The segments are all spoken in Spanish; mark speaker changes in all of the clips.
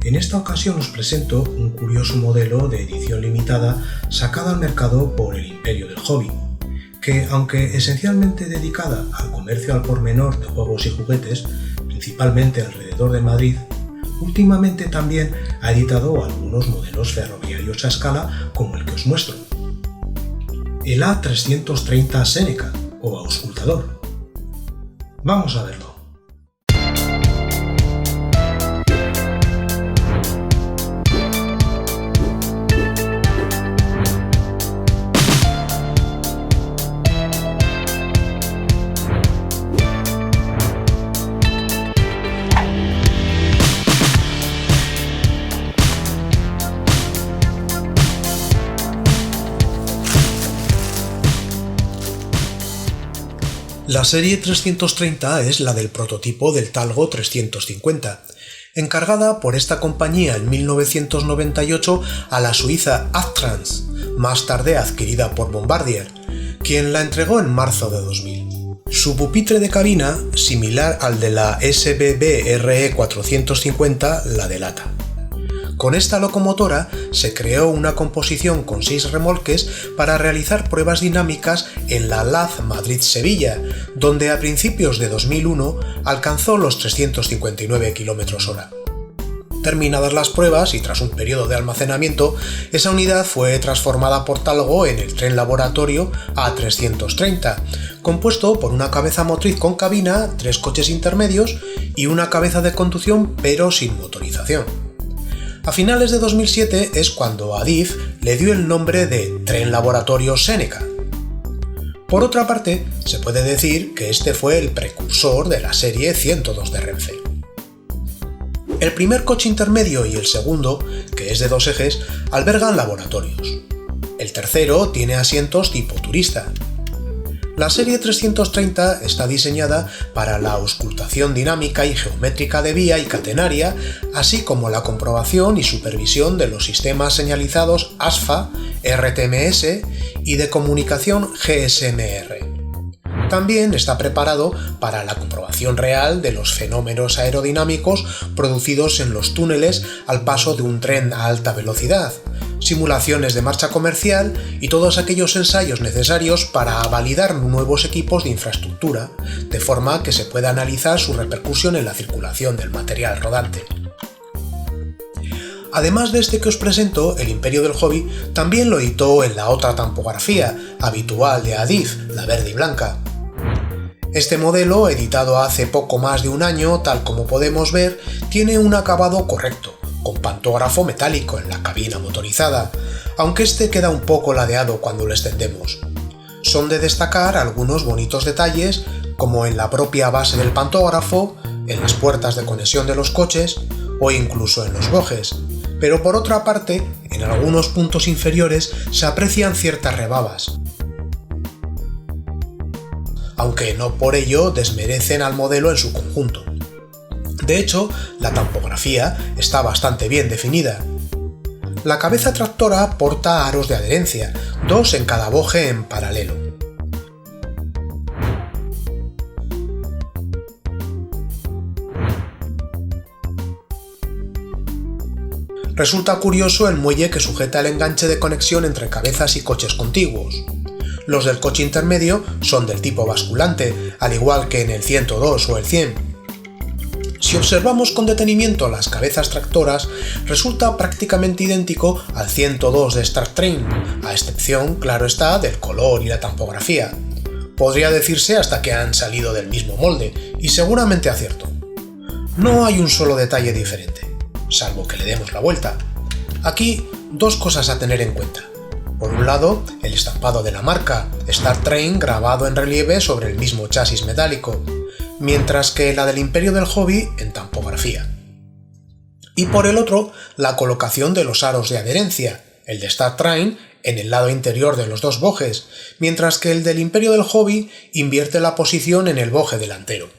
Speaker 1: En esta ocasión os presento un curioso modelo de edición limitada sacado al mercado por el Imperio del Hobby, que, aunque esencialmente dedicada al comercio al por menor de juegos y juguetes, principalmente alrededor de Madrid, últimamente también ha editado algunos modelos ferroviarios a escala como el que os muestro. El A330 Seneca o auscultador. Vamos a verlo. La serie 330 es la del prototipo del Talgo 350, encargada por esta compañía en 1998 a la suiza Adtranz, más tarde adquirida por Bombardier, quien la entregó en marzo de 2000. Su pupitre de cabina, similar al de la SBB RE 450, la delata. Con esta locomotora se creó una composición con 6 remolques para realizar pruebas dinámicas en la LAZ Madrid-Sevilla, donde a principios de 2001 alcanzó los 359 km/h. Terminadas las pruebas y tras un periodo de almacenamiento, esa unidad fue transformada por Talgo en el tren laboratorio A330, compuesto por una cabeza motriz con cabina, 3 coches intermedios y una cabeza de conducción pero sin motorización. A finales de 2007 es cuando Adif le dio el nombre de Tren Laboratorio Seneca. Por otra parte, se puede decir que este fue el precursor de la serie 102 de Renfe. El primer coche intermedio y el segundo, que es de 2 ejes, albergan laboratorios. El tercero tiene asientos tipo turista. La serie 330 está diseñada para la auscultación dinámica y geométrica de vía y catenaria, así como la comprobación y supervisión de los sistemas señalizados ASFA, RTMS y de comunicación GSMR. También está preparado para la comprobación real de los fenómenos aerodinámicos producidos en los túneles al paso de un tren a alta velocidad, simulaciones de marcha comercial y todos aquellos ensayos necesarios para validar nuevos equipos de infraestructura, de forma que se pueda analizar su repercusión en la circulación del material rodante. Además de este que os presento, el Imperio del Hobby también lo editó en la otra tampografía habitual de Adif, la verde y blanca. Este modelo, editado hace poco más de un año, tal como podemos ver, tiene un acabado correcto, con pantógrafo metálico en la cabina motorizada, aunque este queda un poco ladeado cuando lo extendemos. Son de destacar algunos bonitos detalles, como en la propia base del pantógrafo, en las puertas de conexión de los coches o incluso en los bojes, pero por otra parte, en algunos puntos inferiores se aprecian ciertas rebabas, aunque no por ello desmerecen al modelo en su conjunto. De hecho, la tampografía está bastante bien definida. La cabeza tractora porta aros de adherencia, 2 en cada boje en paralelo. Resulta curioso el muelle que sujeta el enganche de conexión entre cabezas y coches contiguos. Los del coche intermedio son del tipo basculante, al igual que en el 102 o el 100. Si observamos con detenimiento las cabezas tractoras, resulta prácticamente idéntico al 102 de Star Train, a excepción, claro está, del color y la tampografía. Podría decirse hasta que han salido del mismo molde, y seguramente acierto. No hay un solo detalle diferente, salvo que le demos la vuelta. Aquí, 2 cosas a tener en cuenta. Por un lado, el estampado de la marca, Star Train grabado en relieve sobre el mismo chasis metálico, mientras que la del Imperio del Hobby en tampografía. Y por el otro, la colocación de los aros de adherencia, el de Star Train en el lado interior de los 2 bojes, mientras que el del Imperio del Hobby invierte la posición en el boje delantero.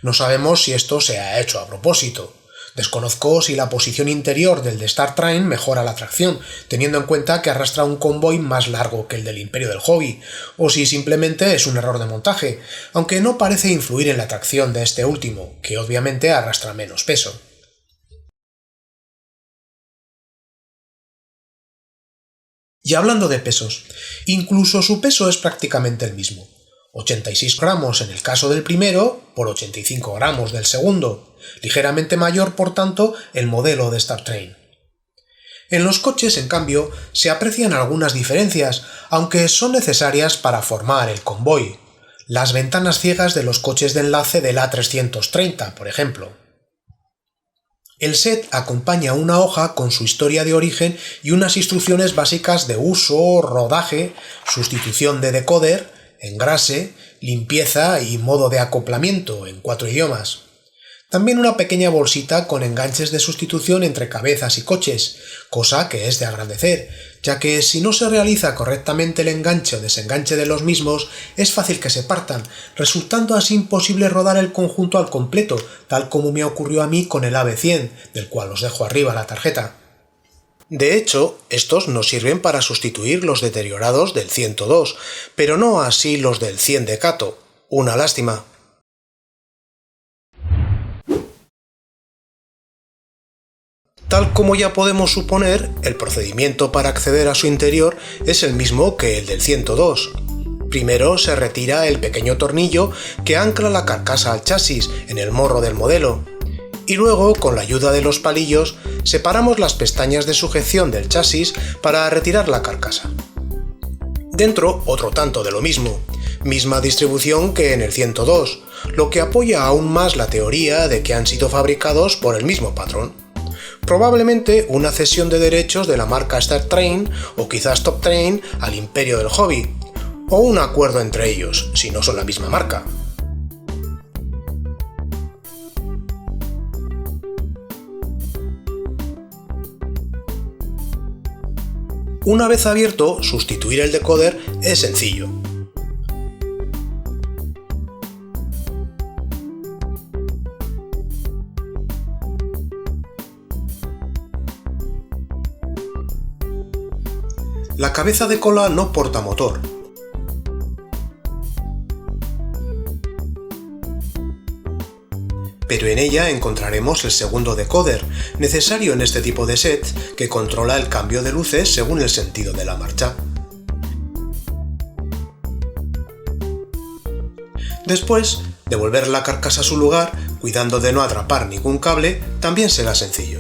Speaker 1: No sabemos si esto se ha hecho a propósito. Desconozco si la posición interior del de Star Train mejora la tracción, teniendo en cuenta que arrastra un convoy más largo que el del Imperio del Hobby, o si simplemente es un error de montaje, aunque no parece influir en la tracción de este último, que obviamente arrastra menos peso. Y hablando de pesos, incluso su peso es prácticamente el mismo. 86 gramos en el caso del primero por 85 gramos del segundo, ligeramente mayor por tanto el modelo de Star Train. En los coches, en cambio, se aprecian algunas diferencias, aunque son necesarias para formar el convoy. Las ventanas ciegas de los coches de enlace del A330, por ejemplo. El set acompaña una hoja con su historia de origen y unas instrucciones básicas de uso, rodaje, sustitución de decoder, engrase, limpieza y modo de acoplamiento en 4 idiomas. También una pequeña bolsita con enganches de sustitución entre cabezas y coches, cosa que es de agradecer, ya que si no se realiza correctamente el enganche o desenganche de los mismos, es fácil que se partan, resultando así imposible rodar el conjunto al completo, tal como me ocurrió a mí con el AB100, del cual os dejo arriba la tarjeta. De hecho, estos nos sirven para sustituir los deteriorados del 102, pero no así los del 100 de Kato. Una lástima. Tal como ya podemos suponer, el procedimiento para acceder a su interior es el mismo que el del 102. Primero se retira el pequeño tornillo que ancla la carcasa al chasis en el morro del modelo, y luego, con la ayuda de los palillos, separamos las pestañas de sujeción del chasis para retirar la carcasa. Dentro, otro tanto de lo mismo, misma distribución que en el 102, lo que apoya aún más la teoría de que han sido fabricados por el mismo patrón. Probablemente una cesión de derechos de la marca Star Train o quizás Top Train al imperio del hobby, o un acuerdo entre ellos, si no son la misma marca. Una vez abierto, sustituir el decoder es sencillo. La cabeza de cola no porta motor. Pero en ella encontraremos el segundo decoder, necesario en este tipo de set, que controla el cambio de luces según el sentido de la marcha. Después, devolver la carcasa a su lugar, cuidando de no atrapar ningún cable, también será sencillo.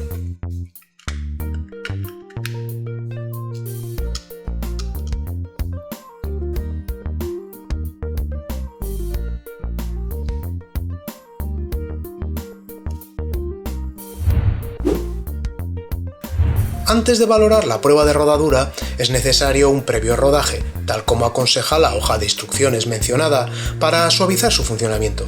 Speaker 1: Antes de valorar la prueba de rodadura, es necesario un previo rodaje, tal como aconseja la hoja de instrucciones mencionada, para suavizar su funcionamiento.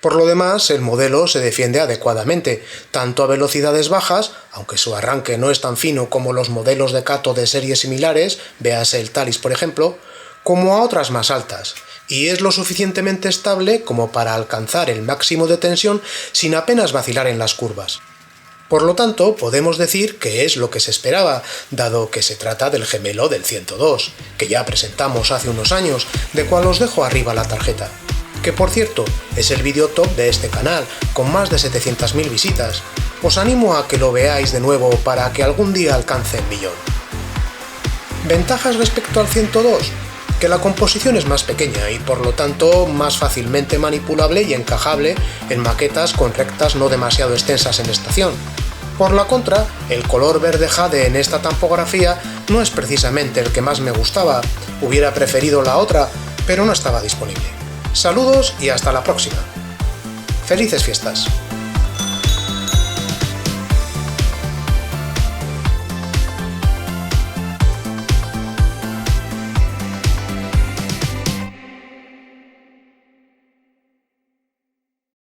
Speaker 1: Por lo demás, el modelo se defiende adecuadamente, tanto a velocidades bajas, aunque su arranque no es tan fino como los modelos de Kato de series similares, véase el Talis por ejemplo, como a otras más altas, y es lo suficientemente estable como para alcanzar el máximo de tensión sin apenas vacilar en las curvas. Por lo tanto, podemos decir que es lo que se esperaba, dado que se trata del gemelo del 102, que ya presentamos hace unos años, de cual os dejo arriba la tarjeta. Que por cierto, es el vídeo top de este canal, con más de 700.000 visitas. Os animo a que lo veáis de nuevo para que algún día alcance el millón. ¿Ventajas respecto al 102? Que la composición es más pequeña y por lo tanto más fácilmente manipulable y encajable en maquetas con rectas no demasiado extensas en estación. Por la contra, el color verde jade en esta tampografía no es precisamente el que más me gustaba, hubiera preferido la otra, pero no estaba disponible. Saludos y hasta la próxima. ¡Felices fiestas!